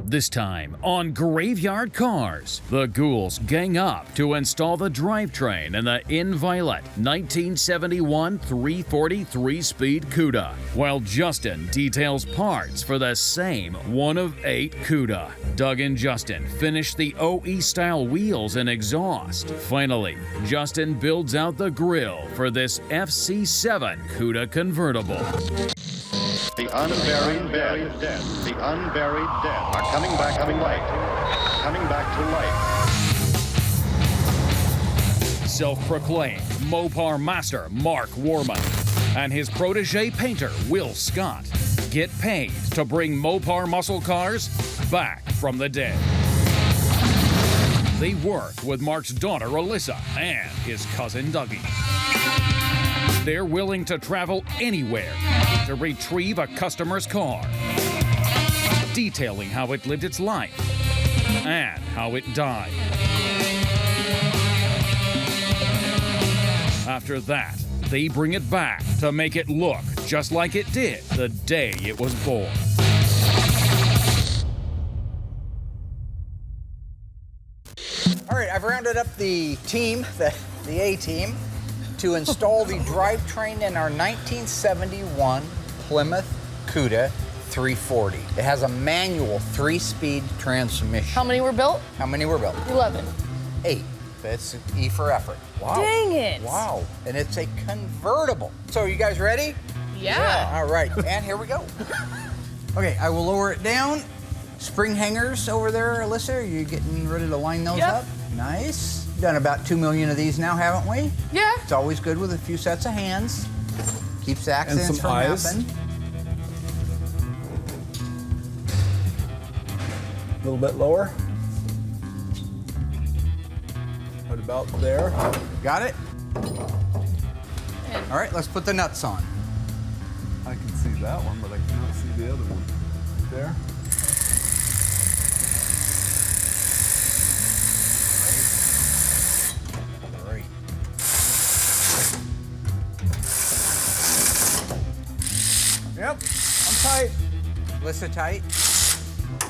This time on Graveyard Carz, the ghouls gang up to install the drivetrain in the inviolate 1971 340 3-speed CUDA, while Justin details parts for the same one of 8 CUDA. Doug and Justin finish the OE-style wheels and exhaust. Finally, Justin builds out the grille for this FC7 CUDA convertible. The unburied dead, the unburied dead are coming back to life. Self-proclaimed Mopar master Mark Warman and his protege painter Will Scott get paid to bring Mopar muscle cars back from the dead. They work with Mark's daughter Allysa and his cousin Dougie. They're willing to travel anywhere to retrieve a customer's car, detailing how it lived its life and how it died. After that, they bring it back to make it look just like it did the day it was born. All right, I've rounded up the team, the A-team, to install the drivetrain in our 1971 Plymouth CUDA 340. It has a manual 3-speed transmission. How many were built? 11. 8. That's E for effort. Wow. Dang it. Wow. And it's a convertible. So are you guys ready? Yeah. All right, and here we go. Okay, I will lower it down. Spring hangers over there, Allysa, are you getting ready to line those up? Nice. Done about 2 million of these now, haven't we? Yeah. It's always good with a few sets of hands. Keeps accidents from happening. A little bit lower. Right about there. Got it? All right, let's put the nuts on. I can see that one, but I cannot see the other one. There. Yep, I'm tight. Allysa, tight?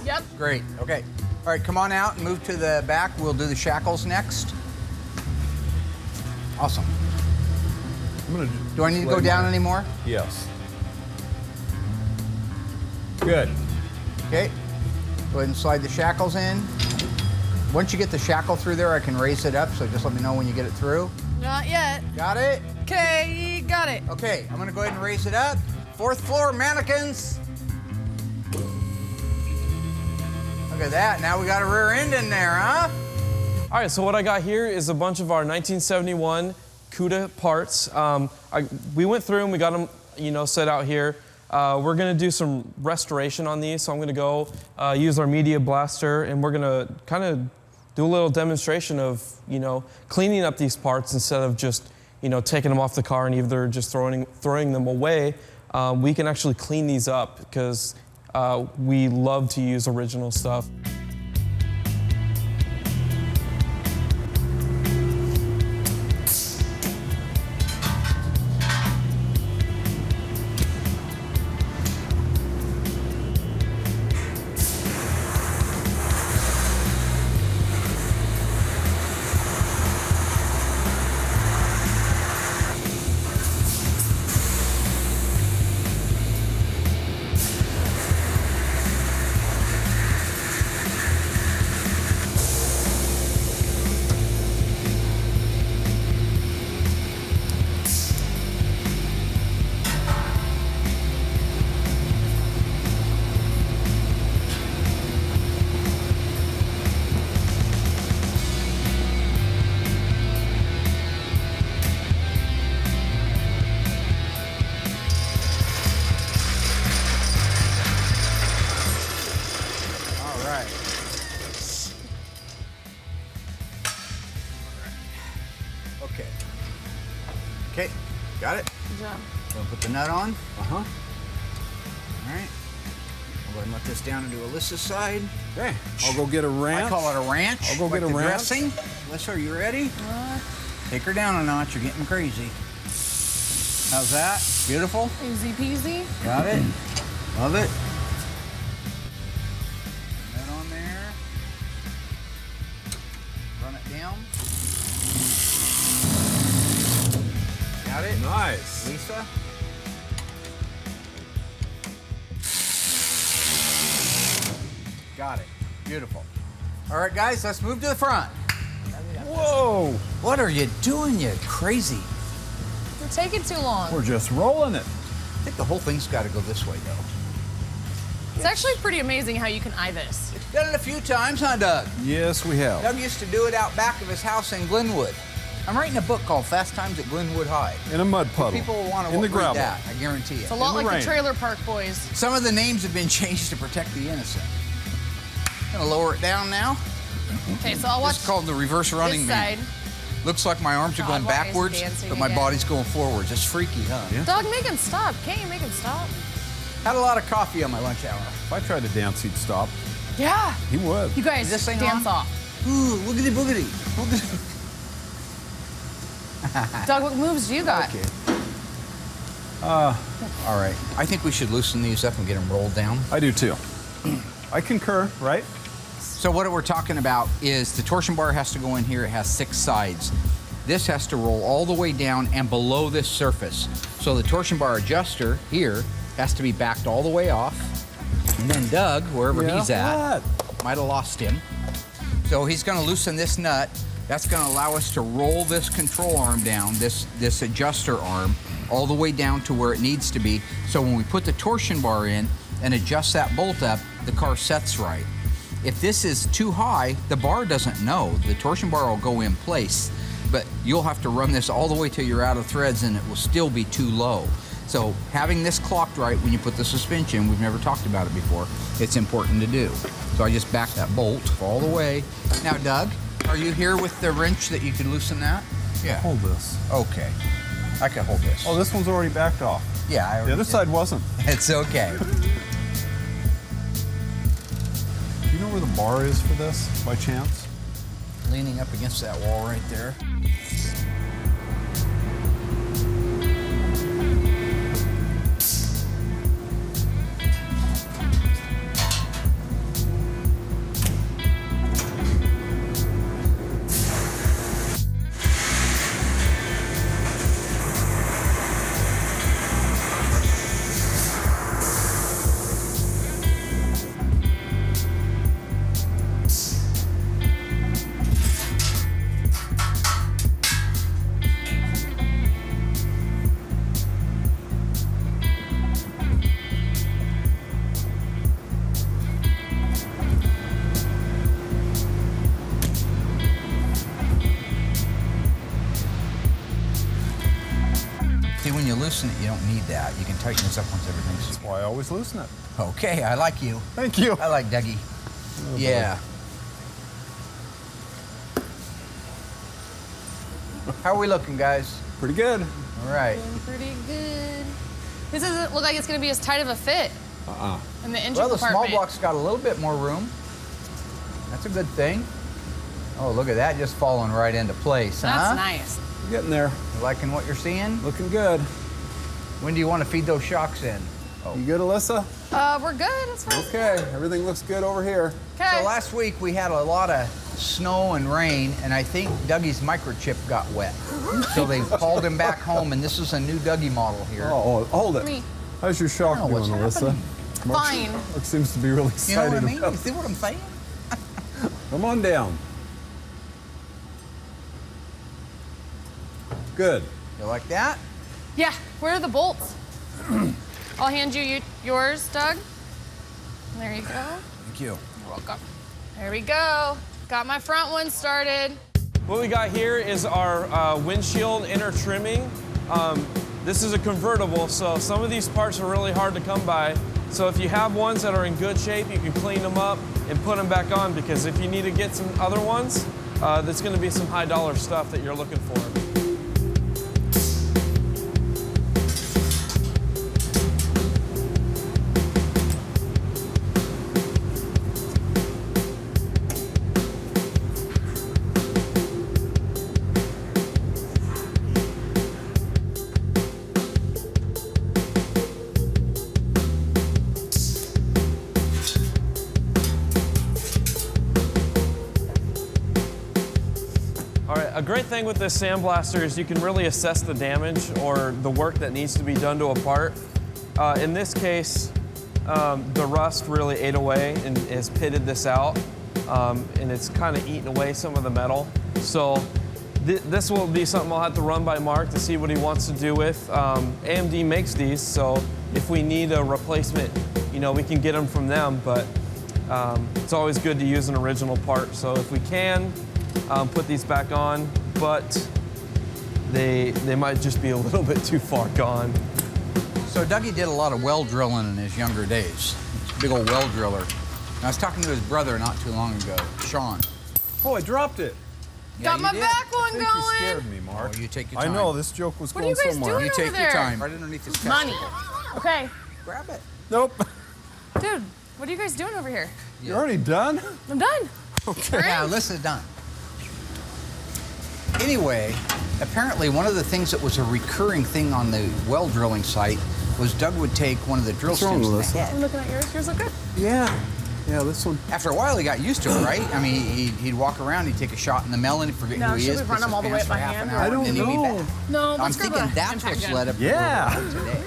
Yep. Great, okay. All right, come on out and move to the back. We'll do the shackles next. Awesome. Do I need to go down anymore? Yes. Good. Okay, go ahead and slide the shackles in. Once you get the shackle through there, I can raise it up, so just let me know when you get it through. Not yet. Got it? Okay, got it. Okay, I'm gonna go ahead and raise it up. 4th floor mannequins. Look at that, now we got a rear end in there, huh? All right, so what I got here is a bunch of our 1971 CUDA parts. We went through and we got them, set out here. We're gonna do some restoration on these, so I'm gonna go use our media blaster, and we're gonna kind of do a little demonstration of, cleaning up these parts instead of just, taking them off the car and either just throwing them away. We can actually clean these up because we love to use original stuff. Okay, got it? Good job. Gonna put the nut on. Uh-huh. All right. I'll go ahead and let this down into Alyssa's side. Okay, I'll go get a wrench. I call it a ranch. I'll go like get a the wrench. dressing. Alyssa, are you ready? Take her down a notch. You're getting crazy. How's that? Beautiful? Easy peasy. Got it. Love it. That down. Got it? Nice. Lisa? Got it. Beautiful. All right, guys, let's move to the front. Whoa. What are you doing, you crazy? You're taking too long. We're just rolling it. I think the whole thing's got to go this way, though. It's actually pretty amazing how you can eye this. Done it a few times, huh, Doug? Yes, we have. Doug used to do it out back of his house in Glenwood. I'm writing a book called Fast Times at Glenwood High. In a mud puddle. People will want to in the read gravel. that, I guarantee It's it. a lot In the like rain. the Trailer Park Boys. Some of the names have been changed to protect the innocent. Gonna lower it down now. Okay, so I'll watch It's called the reverse running this man. side. Looks like my arms are God, going why is he backwards, dancing but my again? body's going forwards. It's freaky, huh? Yeah. Dog, make him stop. Can't you make him stop? Had a lot of coffee on my lunch hour. If I tried to dance, he'd stop. Yeah. He would. You guys, Is this thing dance on? off. Ooh, lookity boogity. Lookity. Dog, what moves do you got? Okay. All right. I think we should loosen these up and get them rolled down. I do too. I concur, right? So what we're talking about is the torsion bar has to go in here. It has 6 sides. This has to roll all the way down and below this surface. So the torsion bar adjuster here has to be backed all the way off. And then Doug, wherever he's at, might have lost him. So he's gonna loosen this nut. That's gonna allow us to roll this control arm down, this adjuster arm, all the way down to where it needs to be. So when we put the torsion bar in and adjust that bolt up, the car sets right. If this is too high, the bar doesn't know. The torsion bar will go in place, but you'll have to run this all the way till you're out of threads and it will still be too low. So having this clocked right when you put the suspension, we've never talked about it before, it's important to do. So I just back that bolt all the way. Now, Doug, are you here with the wrench that you can loosen that? Yeah. Hold this. Okay. I can hold this. Oh, this one's already backed off. Yeah, I The already other did. side wasn't. It's okay. Do you know where the bar is for this, by chance? Leaning up against that wall right there. See, when you loosen it, you don't need that. You can tighten this up once everything's... That's why I always loosen it. Okay, I like you. Thank you. I like Dougie. Yeah. How are we looking, guys? Pretty good. All right. Doing pretty good. This doesn't look like it's going to be as tight of a fit in the engine Well, the small compartment. block's got a little bit more room. That's a good thing. Oh, look at that, just falling right into place, That's huh? nice. We're getting there. You liking what you're seeing? Looking good. When do you want to feed those shocks in? Oh. You good, Alyssa? We're good. It's fine. Okay, everything looks good over here. Okay. So last week we had a lot of snow and rain, and I think Dougie's microchip got wet. So they called him back home, and this is a new Dougie model here. Oh, hold it. Me. How's your shock I don't know doing, what's Alyssa? Fine. Mark seems to be really You know excited what I mean? about You see what I'm saying? Come on down. Good. You like that? Yeah. Where are the bolts? I'll hand you yours, Doug. There you go. Thank you. You're welcome. There we go. Got my front one started. What we got here is our windshield inner trimming. This is a convertible, so some of these parts are really hard to come by. So if you have ones that are in good shape, you can clean them up and put them back on, because if you need to get some other ones, that's gonna be some high dollar stuff that you're looking for. a great thing with this sandblaster is you can really assess the damage or the work that needs to be done to a part. In this case, the rust really ate away and has pitted this out, and it's kind of eaten away some of the metal. So this will be something I'll have to run by Mark to see what he wants to do with. AMD makes these, so if we need a replacement, you know, we can get them from them, but it's always good to use an original part. So if we can, put these back on, but they might just be a little bit too far gone. So Dougie did a lot of well drilling in his younger days. He's a big old well driller. And I was talking to his brother not too long ago, Sean. Oh, I dropped it. Yeah, Got my you did. back one I think going. you scared me, Mark. Oh, you take your I time. know, this joke was What are going you guys somewhere. doing? You over take there? your time. Right underneath this Money. testicle. Okay. Grab it. Nope. Dude, what are you guys doing over here? You're already done? I'm done. Okay. Now, this is done. Anyway, apparently one of the things that was a recurring thing on the well drilling site was Doug would take one of the drill What's wrong, stems in the Allysa? head. I'm looking at yours. Yours look good. Yeah. Yeah, this one. After a while, he got used to it, right? I mean, he'd walk around, he'd take a shot in the melon, he'd forget No, who he should is, we run piss them all the his way pants up for by half an hand, hour, or- I don't and then he'd be know. back. No, I'm let's grab thinking a that's impact what's gun. led up Yeah. today.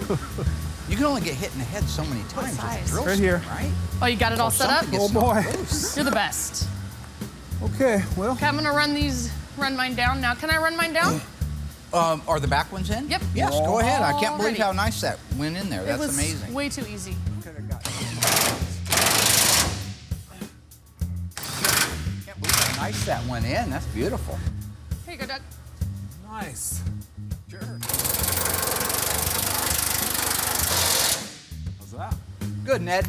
You can only get hit in the head so many times with a size? drill Right stem, here. right? Oh, you got it all set up? Something gets Oh, boy. knocked loose. You're the best. Okay, well. Okay, I'm gonna run mine down now. Can I run mine down? Are the back ones in? Yep. Yes, go ahead. I can't believe Alrighty. how nice that went in there. It That's was amazing. way too easy. Can't believe how nice that went in. That's beautiful. Here you go, Doug. Nice. Sure. How's that? Good, Ned.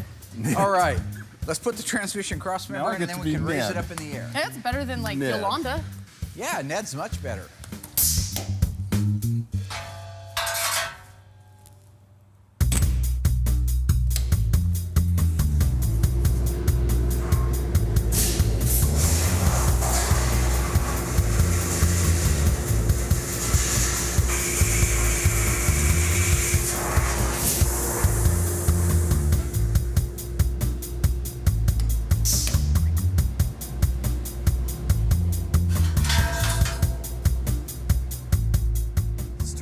All right. Let's put the transmission cross Now I member in, get and then to we be can raise Ned. it up in the air. Hey, that's better than like Ned. Yolanda. Yeah, Ned's much better. It's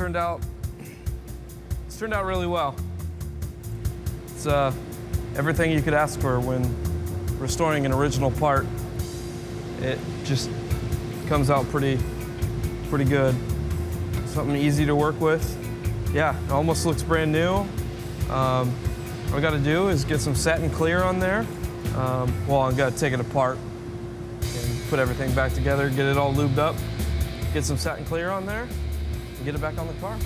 turned out really well. It's everything you could ask for when restoring an original part. It just comes out pretty good. Something easy to work with. Yeah, it almost looks brand new. All I gotta do is get some satin clear on there. Well, I gotta take it apart and put everything back together, get it all lubed up, get some satin clear on there, and get it back on the car.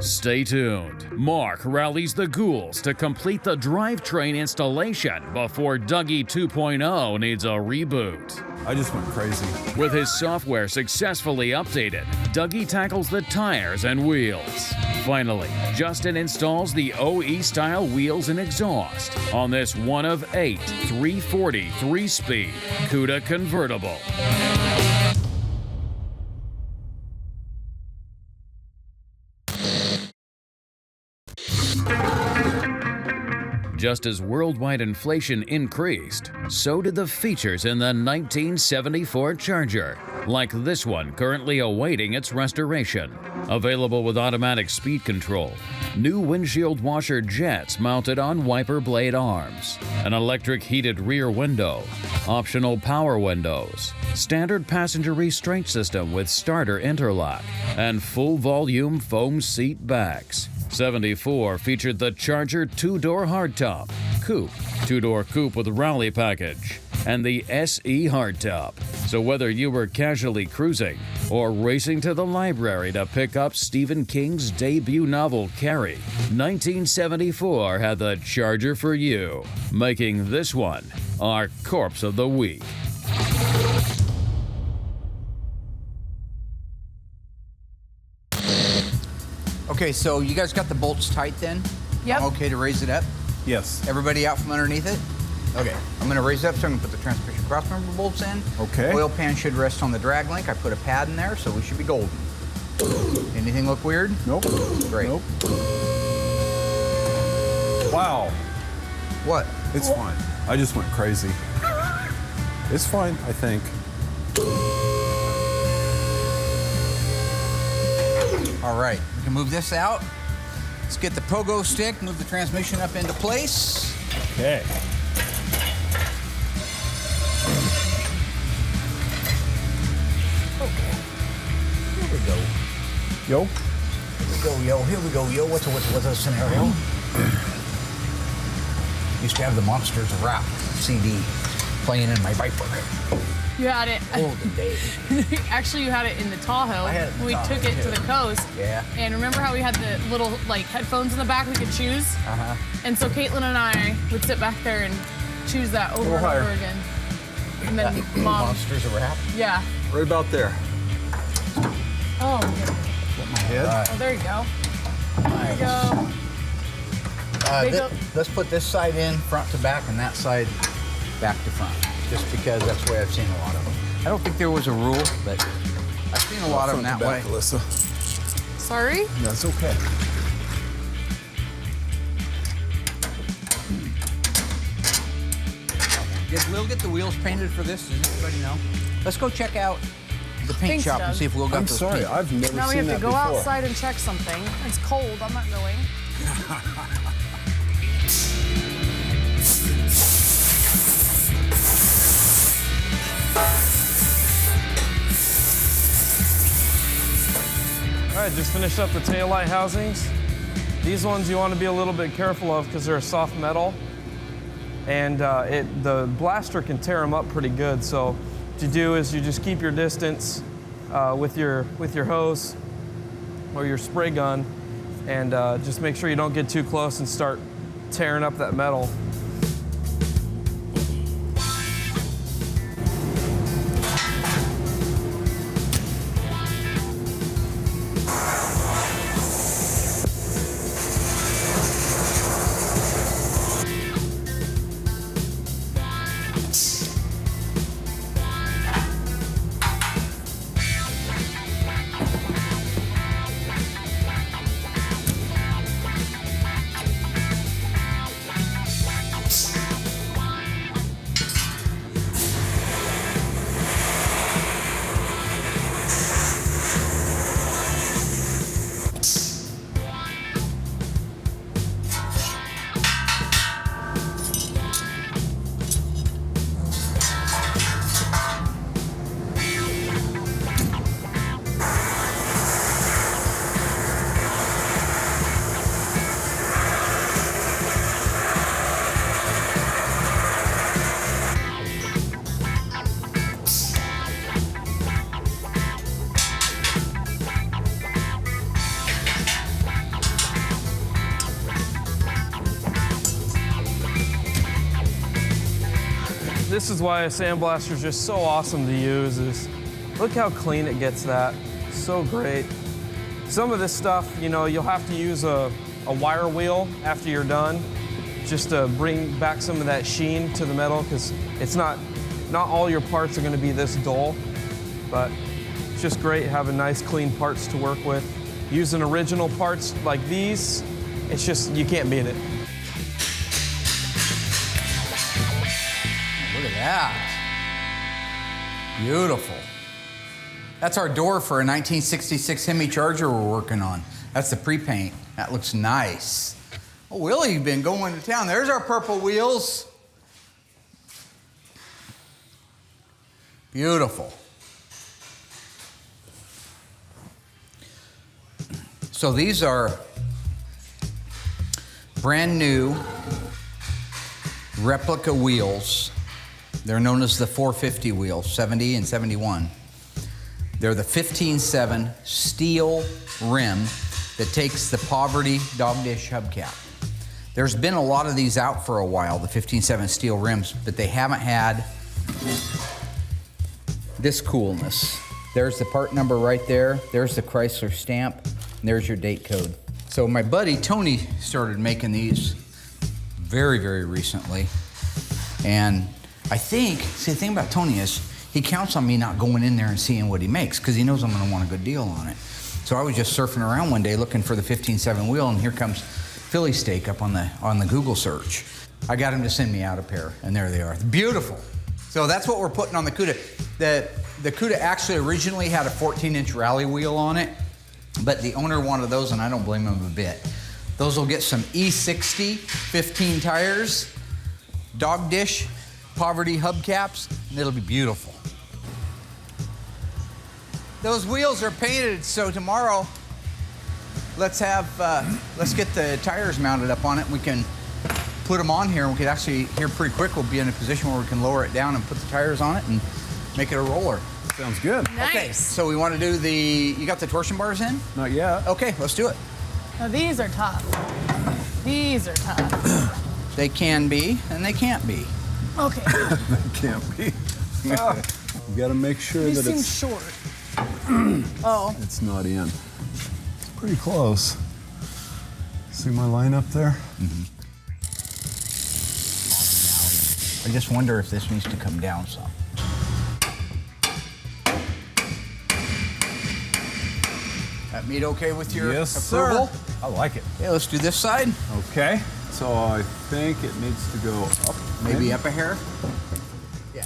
Stay tuned. Mark rallies the ghouls to complete the drivetrain installation before Dougie 2.0 needs a reboot. I just went crazy. With his software successfully updated, Dougie tackles the tires and wheels. Finally, Justin installs the OE-style wheels and exhaust on this one of 8 340 3-speed CUDA convertible. Just as worldwide inflation increased, so did the features in the 1974 Charger, like this one currently awaiting its restoration. Available with automatic speed control, new windshield washer jets mounted on wiper blade arms, an electric heated rear window, optional power windows, standard passenger restraint system with starter interlock, and full volume foam seat backs. 74 featured the Charger 2-door hardtop, coupe, 2-door coupe with rally package, and the SE hardtop. So whether you were casually cruising or racing to the library to pick up Stephen King's debut novel Carrie, 1974 had the Charger for you, making this one our Corpse of the Week. Okay, so you guys got the bolts tight then? Yep. I'm okay to raise it up? Yes. Everybody out from underneath it? Okay, I'm gonna raise it up, so I'm gonna put the transmission crossmember bolts in. Okay. Oil pan should rest on the drag link. I put a pad in there, so we should be golden. Anything look weird? Nope. Great. Nope. Wow. What? It's fine. I just went crazy. It's fine, I think. All right, we can move this out. Let's get the pogo stick, move the transmission up into place. Okay. Okay. Here we go. Yo. Here we go, yo. Here we go, yo. What's a scenario? Used to have the Monsters of Rap CD playing in my Viper. You had it. Golden days. Actually, you had it in the Tahoe. I had it in the we Tahoe, took it to too. the coast. Yeah. And remember how we had the little like headphones in the back we could choose? Uh-huh. And so Caitlin and I would sit back there and choose that over little and higher. over again. And then Mom, Monsters of Rap. yeah. Right about there. Oh, Get my head. oh, there you go. There you go. They go- Let's put this side in front to back and that side back to front. Just because that's the way I've seen a lot of them. I don't think there was a rule, but I've seen a lot of them that way. Allysa. Sorry? That's okay. We'll get the wheels painted for this. Does everybody know? Let's go check out the paint Thanks, shop and Doug. see if we'll got I'm those sorry, paint. I've never Now we seen have to that go before. outside and check something. It's cold. I'm not going. All right, just finished up the taillight housings. These ones you want to be a little bit careful of because they're a soft metal, and the blaster can tear them up pretty good. So what you do is you just keep your distance with your hose or your spray gun, and just make sure you don't get too close and start tearing up that metal. This is why a sandblaster is just so awesome to use. Is look how clean it gets that. So great. Some of this stuff, you know, you'll have to use a wire wheel after you're done, just to bring back some of that sheen to the metal, because it's not all your parts are going to be this dull, but it's just great having nice clean parts to work with. Using original parts like these, it's just, you can't beat it. Look at that. Beautiful. That's our door for a 1966 Hemi Charger we're working on. That's the pre-paint. That looks nice. Oh, Willie's been going to town. There's our purple wheels. Beautiful. So these are brand new replica wheels. They're known as the 450 wheels, 70 and 71. They're the 15.7 steel rim that takes the poverty dog dish hubcap. There's been a lot of these out for a while, the 15.7 steel rims, but they haven't had this coolness. There's the part number right there. There's the Chrysler stamp. And there's your date code. So my buddy Tony started making these very, very recently. And I think, see, the thing about Tony is he counts on me not going in there and seeing what he makes because he knows I'm gonna want a good deal on it. So I was just surfing around one day looking for the 15.7 wheel, and here comes Philly steak up on the Google search. I got him to send me out a pair, and there they are. Beautiful. So that's what we're putting on the Cuda. The Cuda actually originally had a 14-inch rally wheel on it, but the owner wanted those, and I don't blame him a bit. Those will get some E60 15 tires, dog dish, poverty hubcaps, and it'll be beautiful. Those wheels are painted, so tomorrow let's get the tires mounted up on it. We can put them on here, and we could actually, here pretty quick, we'll be in a position where we can lower it down and put the tires on it and make it a roller. Sounds good. Nice. Okay, so we want to do you got the torsion bars in? Not yet. Okay, let's do it. Now these are tough. These are tough. They can be, and they can't be. Okay. That can't be. You got to make sure These that seem it's short. Oh. it's not in. It's pretty close. See my line up there? I just wonder if this needs to come down some. That meat okay with your approval? Sir. I like it. Okay, let's do this side. Okay. So I think it needs to go up. Maybe up a hair. Yeah.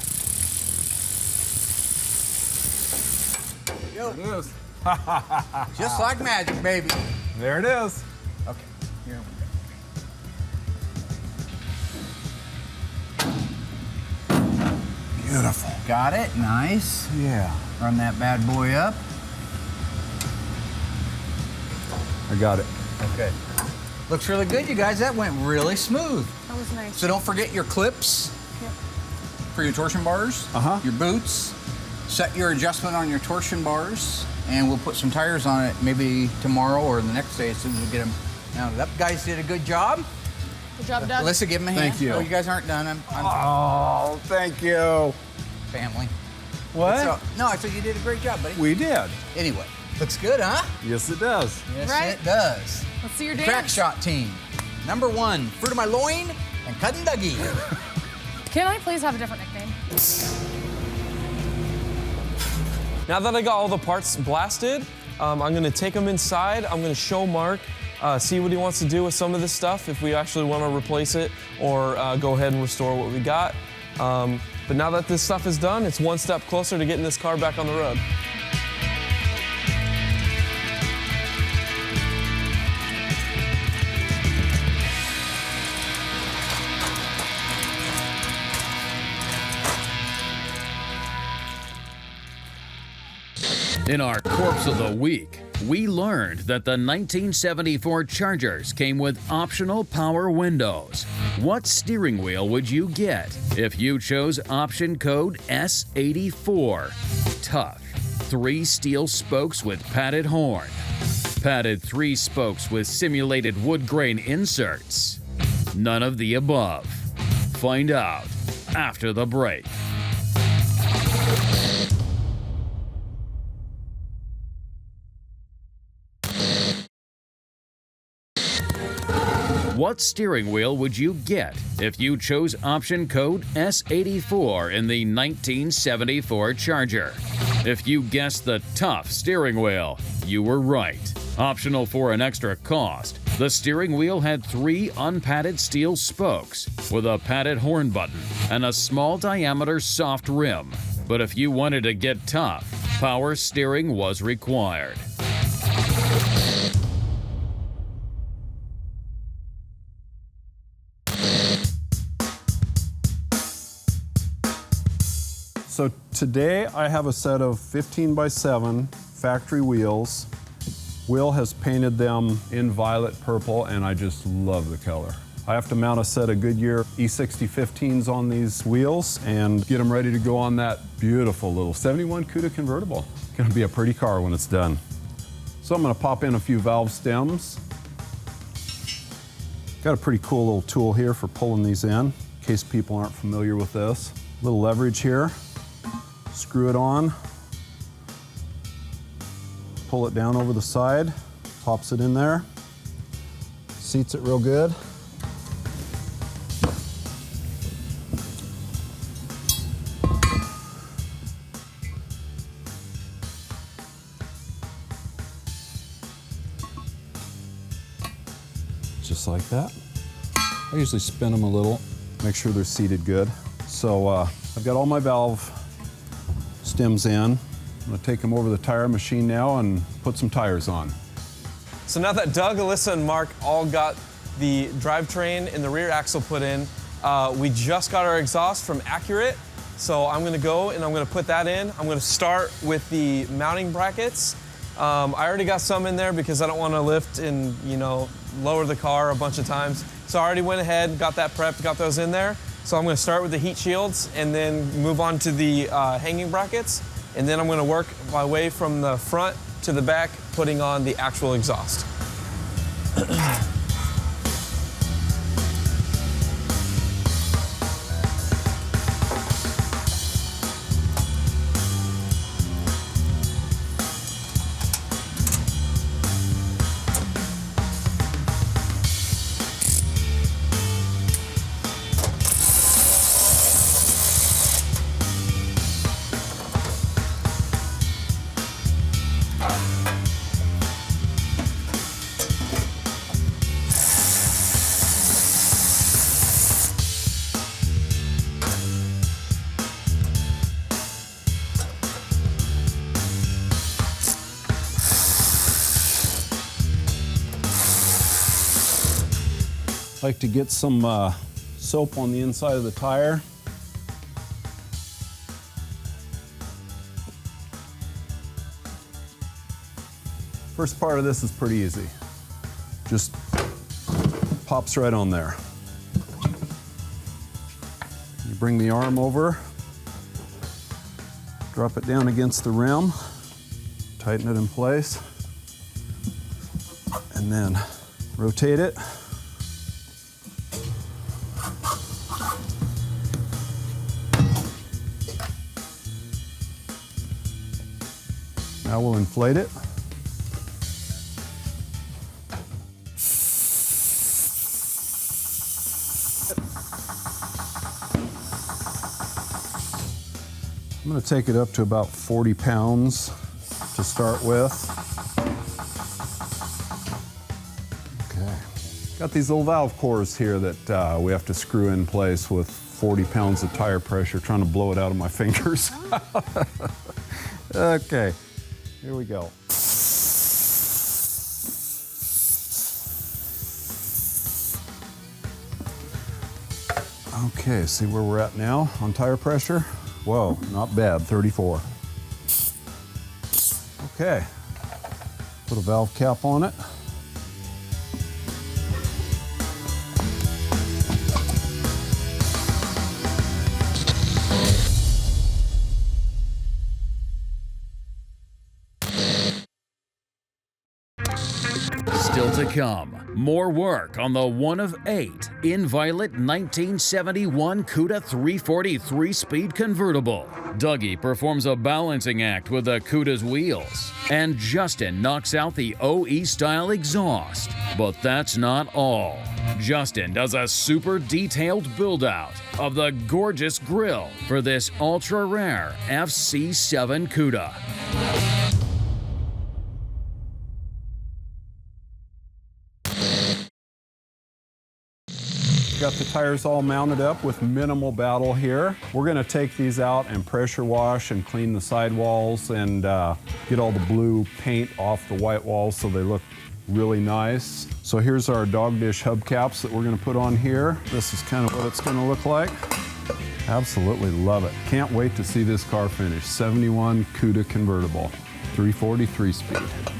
Yo, There it is. just like magic, baby. There it is. Okay, here we Beautiful. go. Got it, nice. Yeah. Run that bad boy up. I got it. Okay. Looks really good, you guys. That went really smooth. That was nice. So don't forget your clips Yep. for your torsion bars, your boots. Set your adjustment on your torsion bars, and we'll put some tires on it maybe tomorrow or the next day as soon as we get them mounted up. Guys did a good job. Good job, Doug. Alyssa, give them a hand. Thank you. No, you guys aren't done. I'm Oh, thank you. family. What? So, no, I said you did a great job, buddy. We did. Anyway, looks good, huh? Yes, it does. Yes, Right. it does. Let's see your dance. Crack shot team. Number 1, Fruit of My Loin and Cutting Dougie. Can I please have a different nickname? Now that I got all the parts blasted, I'm gonna take them inside. I'm gonna show Mark, see what he wants to do with some of this stuff, if we actually want to replace it or go ahead and restore what we got. But now that this stuff is done, it's one step closer to getting this car back on the road. In our Corpse of the Week, we learned that the 1974 Chargers came with optional power windows. What steering wheel would you get if you chose option code S84? Tough, 3 steel spokes with padded horn. Padded 3 spokes with simulated wood grain inserts. None of the above. Find out after the break. What steering wheel would you get if you chose option code S84 in the 1974 Charger? If you guessed the tough steering wheel, you were right. Optional for an extra cost, the steering wheel had 3 unpadded steel spokes with a padded horn button and a small diameter soft rim. But if you wanted to get tough, power steering was required. So today I have a set of 15x7 factory wheels. Will has painted them in violet purple, and I just love the color. I have to mount a set of Goodyear E60 15s on these wheels and get them ready to go on that beautiful little 71 Cuda convertible. Gonna be a pretty car when it's done. So I'm gonna pop in a few valve stems. Got a pretty cool little tool here for pulling these in case people aren't familiar with this. Little leverage here. Screw it on, pull it down over the side, pops it in there. Seats it real good. Just like that. I usually spin them a little, make sure they're seated good. So I've got all my valve stems in. I'm gonna take them over the tire machine now and put some tires on. So now that Doug, Alyssa, and Mark all got the drivetrain and the rear axle put in, we just got our exhaust from Accurate. So I'm gonna go and I'm gonna put that in. I'm gonna start with the mounting brackets. I already got some in there because I don't wanna lift and, you know, lower the car a bunch of times. So I already went ahead, got that prepped, got those in there. So I'm gonna start with the heat shields and then move on to the hanging brackets. And then I'm gonna work my way from the front to the back, putting on the actual exhaust. Like to get some soap on the inside of the tire. First part of this is pretty easy. Just pops right on there. You bring the arm over, drop it down against the rim, tighten it in place, and then rotate it. Now we'll inflate it. I'm going to take it up to about 40 pounds to start with. Okay. Got these little valve cores here that we have to screw in place with 40 pounds of tire pressure, trying to blow it out of my fingers. Okay, here we go. Okay, see where we're at now on tire pressure? Whoa, not bad, 34. Okay, put a valve cap on it. Still to come, more work on the one of 8 Inviolate 1971 Cuda 340 3-speed convertible. Dougie performs a balancing act with the Cuda's wheels, and Justin knocks out the OE-style exhaust. But that's not all. Justin does a super detailed build-out of the gorgeous grille for this ultra-rare FC7 Cuda. Got the tires all mounted up with minimal battle here. We're gonna take these out and pressure wash and clean the sidewalls and get all the blue paint off the white walls so they look really nice. So here's our dog dish hubcaps that we're gonna put on here. This is kind of what it's gonna look like. Absolutely love it. Can't wait to see this car finish. 71 Cuda convertible, 340 3-speed.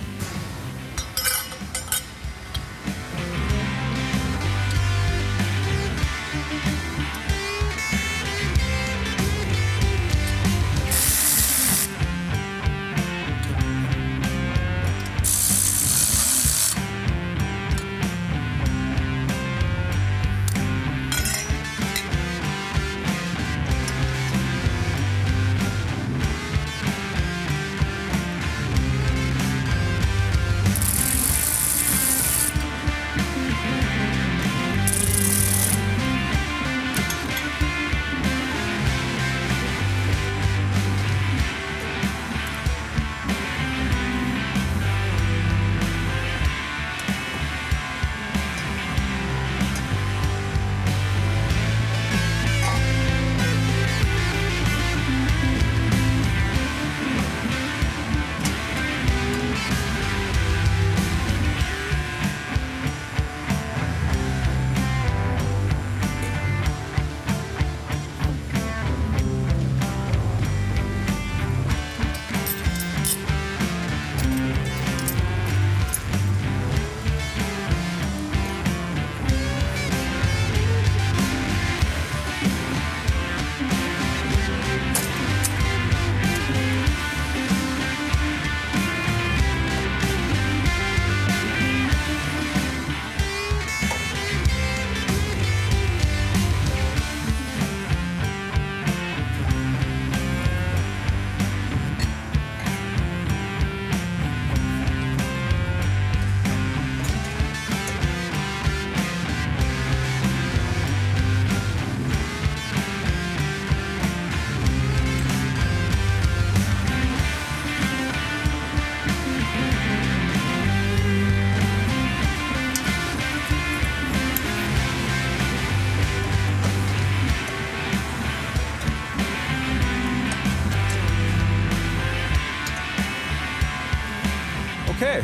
Okay,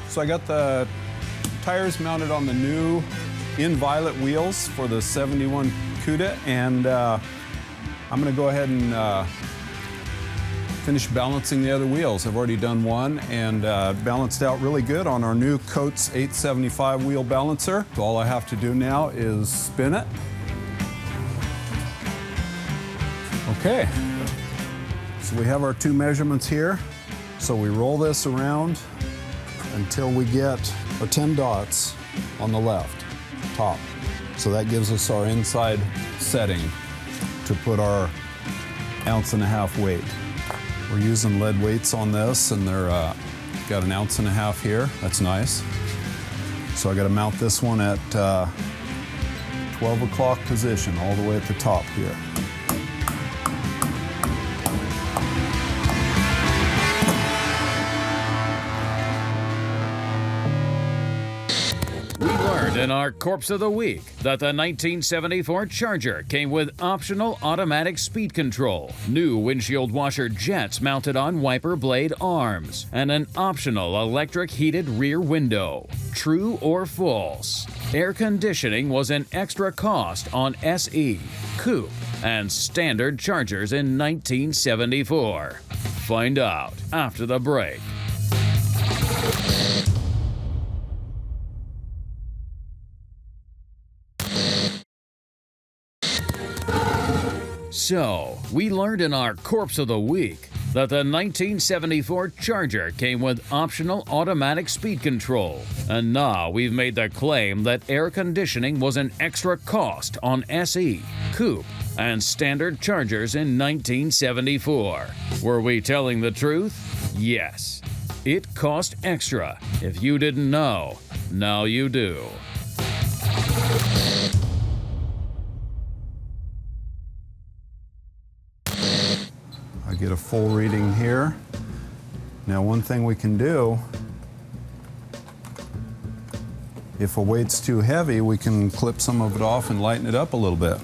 so I got the tires mounted on the new in-violet wheels for the 71 CUDA, and I'm gonna go ahead and finish balancing the other wheels. I've already done one and balanced out really good on our new Coates 875 wheel balancer. So all I have to do now is spin it. Okay, so we have our two measurements here. So we roll this around until we get our 10 dots on the left, top. So that gives us our inside setting to put our 1.5 ounce weight. We're using lead weights on this, and they're got 1.5 ounces here. That's nice. So I got to mount this one at 12 o'clock position, all the way at the top here. In our Corpse of the Week, that the 1974 Charger came with optional automatic speed control, new windshield washer jets mounted on wiper blade arms, and an optional electric heated rear window. True or false? Air conditioning was an extra cost on SE, Coupe, and standard Chargers in 1974. Find out after the break. So, we learned in our Corpse of the Week that the 1974 Charger came with optional automatic speed control. And now we've made the claim that air conditioning was an extra cost on SE, Coupe, and standard Chargers in 1974. Were we telling the truth? Yes. It cost extra. If you didn't know, now you do. I get a full reading here. Now, one thing we can do, if a weight's too heavy, we can clip some of it off and lighten it up a little bit.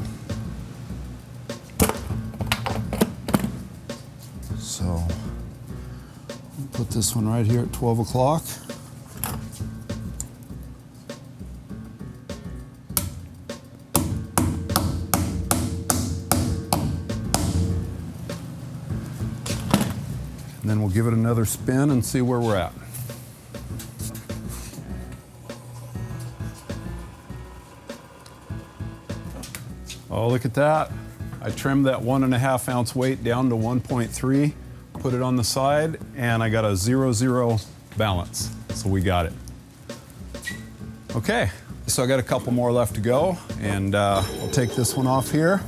So, put this one right here at 12 o'clock. And then we'll give it another spin and see where we're at. Oh, look at that. I trimmed that 1.5 ounce weight down to 1.3, put it on the side, and I got a 0-0 balance. So we got it. Okay, so I got a couple more left to go, and I'll take this one off here.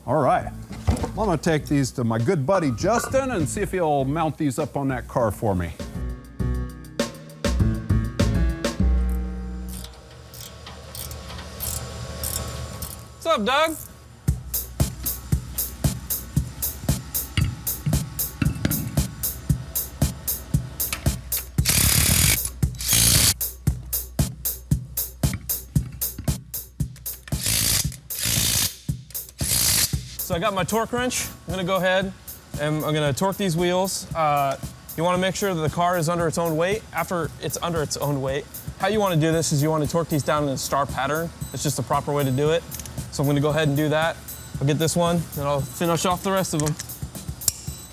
All right, well, I'm gonna take these to my good buddy Justin and see if he'll mount these up on that car for me. What's up, Doug? So I got my torque wrench. I'm gonna go ahead and I'm gonna torque these wheels. You wanna make sure that the car is under its own weight. After it's under its own weight, how you wanna do this is you wanna torque these down in a star pattern. It's just the proper way to do it. So I'm gonna go ahead and do that. I'll get this one and I'll finish off the rest of them.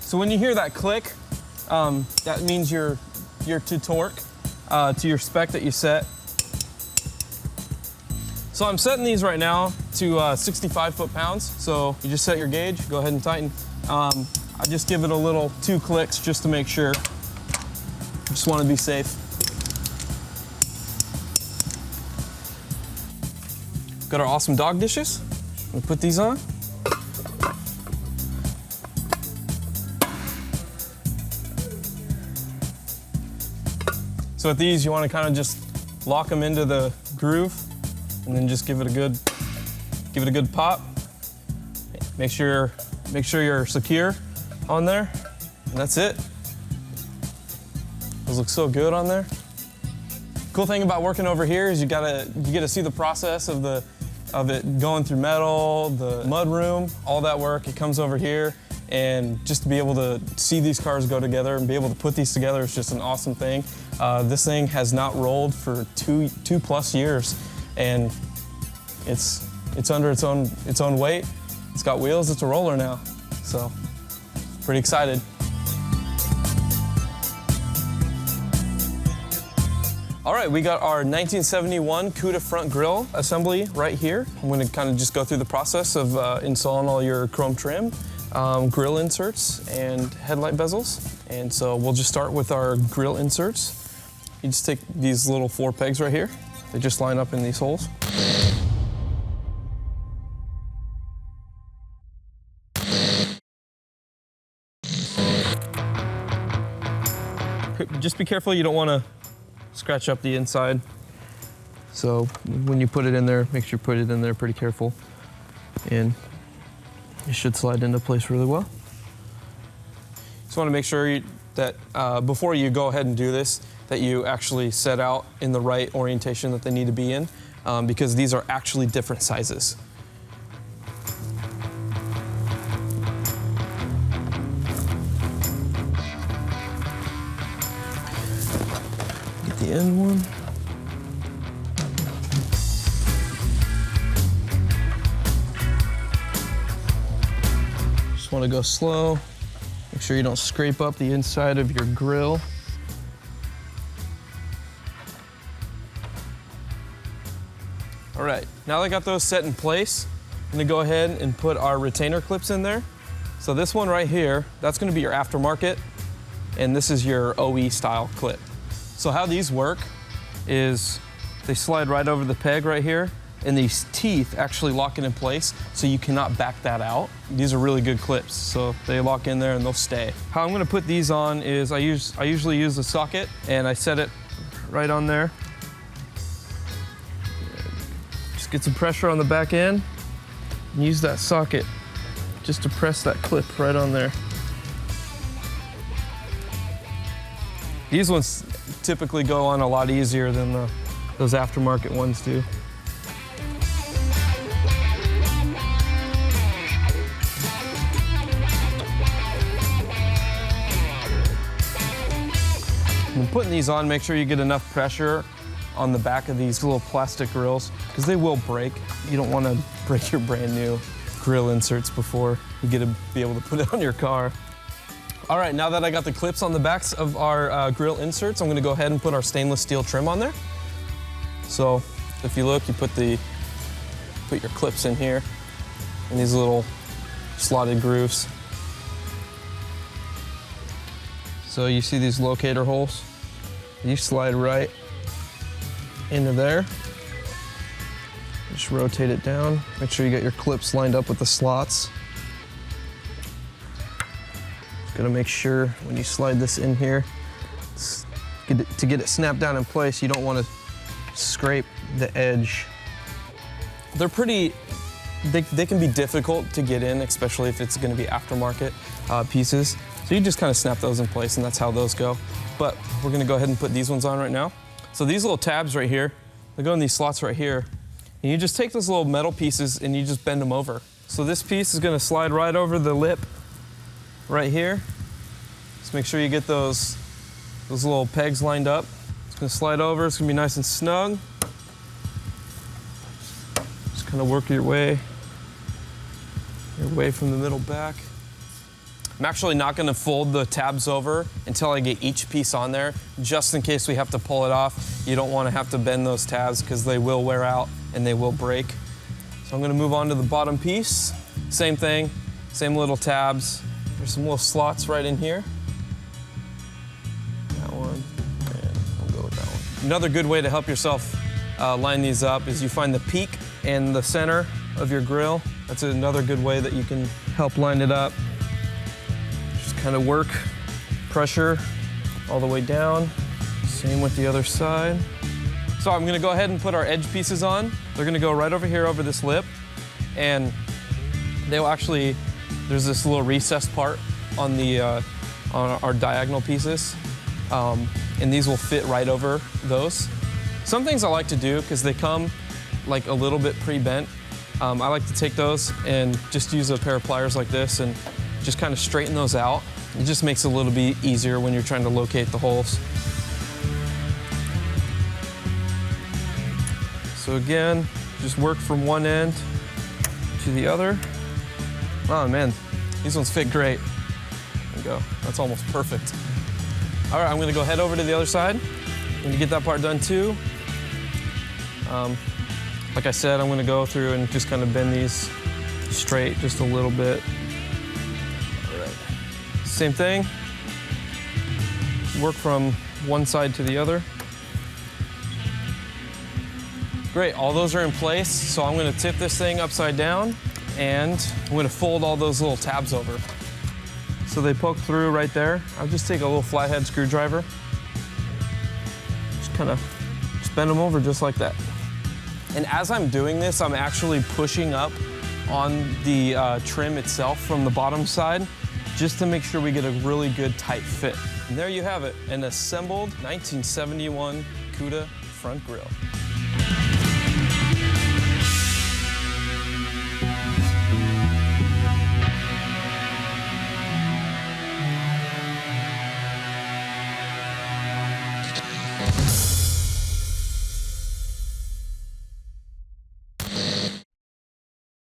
So when you hear that click, that means you're to torque to your spec that you set. So I'm setting these right now to 65 foot-pounds. So you just set your gauge, go ahead and tighten. I just give it a little 2 clicks just to make sure. Just want to be safe. Got our awesome dog dishes. We'll put these on. So with these, you want to kind of just lock them into the groove, and then just give it a good pop. Make sure you're secure on there, and that's it. Those look so good on there. Cool thing about working over here is you get to see the process of it going through metal, the mud room, all that work. It comes over here, and just to be able to see these cars go together and be able to put these together is just an awesome thing. This thing has not rolled for two plus years, and it's under its own weight. It's got wheels. It's a roller now, so pretty excited. All right, we got our 1971 CUDA front grille assembly right here. I'm gonna kind of just go through the process of installing all your chrome trim, grille inserts, and headlight bezels. And so we'll just start with our grille inserts. You just take these little 4 pegs right here. They just line up in these holes. Just be careful, you don't want to scratch up the inside. So when you put it in there, make sure you put it in there pretty careful, and it should slide into place really well. Just want to make sure that before you go ahead and do this, that you actually set out in the right orientation that they need to be in, because these are actually different sizes. The end one. Just want to go slow. Make sure you don't scrape up the inside of your grille. All right, now that I got those set in place, I'm gonna go ahead and put our retainer clips in there. So this one right here, that's gonna be your aftermarket, and this is your OE style clip. So how these work is they slide right over the peg right here, and these teeth actually lock it in place, so you cannot back that out. These are really good clips, so they lock in there and they'll stay. How I'm gonna put these on is I usually use the socket, and I set it right on there. Just get some pressure on the back end, and use that socket just to press that clip right on there. These ones typically go on a lot easier than those aftermarket ones do. When putting these on, make sure you get enough pressure on the back of these little plastic grills, because they will break. You don't want to break your brand new grill inserts before you get to be able to put it on your car. All right, now that I got the clips on the backs of our grill inserts, I'm gonna go ahead and put our stainless steel trim on there. So if you look, you put your clips in here, in these little slotted grooves. So you see these locator holes? You slide right into there. Just rotate it down. Make sure you get your clips lined up with the slots. Gotta make sure when you slide this in here, to get it snapped down in place, you don't want to scrape the edge. They're they can be difficult to get in, especially if it's gonna be aftermarket pieces. So you just kind of snap those in place, and that's how those go. But we're gonna go ahead and put these ones on right now. So these little tabs right here, they go in these slots right here, and you just take those little metal pieces and you just bend them over. So this piece is gonna slide right over the lip right here. Just make sure you get those little pegs lined up. It's gonna slide over, it's gonna be nice and snug. Just kind of work your way from the middle back. I'm actually not gonna fold the tabs over until I get each piece on there, just in case we have to pull it off. You don't wanna have to bend those tabs because they will wear out and they will break. So I'm gonna move on to the bottom piece. Same thing, same little tabs. There's some little slots right in here. That one, and we'll go with that one. Another good way to help yourself line these up is you find the peak and the center of your grill. That's another good way that you can help line it up. Just kind of work pressure all the way down. Same with the other side. So I'm gonna go ahead and put our edge pieces on. They're gonna go right over here over this lip, and they'll actually, there's this little recessed part on the on our diagonal pieces, and these will fit right over those. Some things I like to do, because they come like a little bit pre-bent, I like to take those and just use a pair of pliers like this and just kind of straighten those out. It just makes it a little bit easier when you're trying to locate the holes. So again, just work from one end to the other. Oh man, these ones fit great. There we go, that's almost perfect. All right, I'm gonna go head over to the other side. I'm gonna get that part done too. Like I said, I'm gonna go through and just kind of bend these straight just a little bit. All right, same thing. Work from one side to the other. Great, all those are in place, so I'm gonna tip this thing upside down and I'm gonna fold all those little tabs over. So they poke through right there. I'll just take a little flathead screwdriver. Just kind of bend them over just like that. And as I'm doing this, I'm actually pushing up on the trim itself from the bottom side, just to make sure we get a really good tight fit. And there you have it, an assembled 1971 CUDA front grille.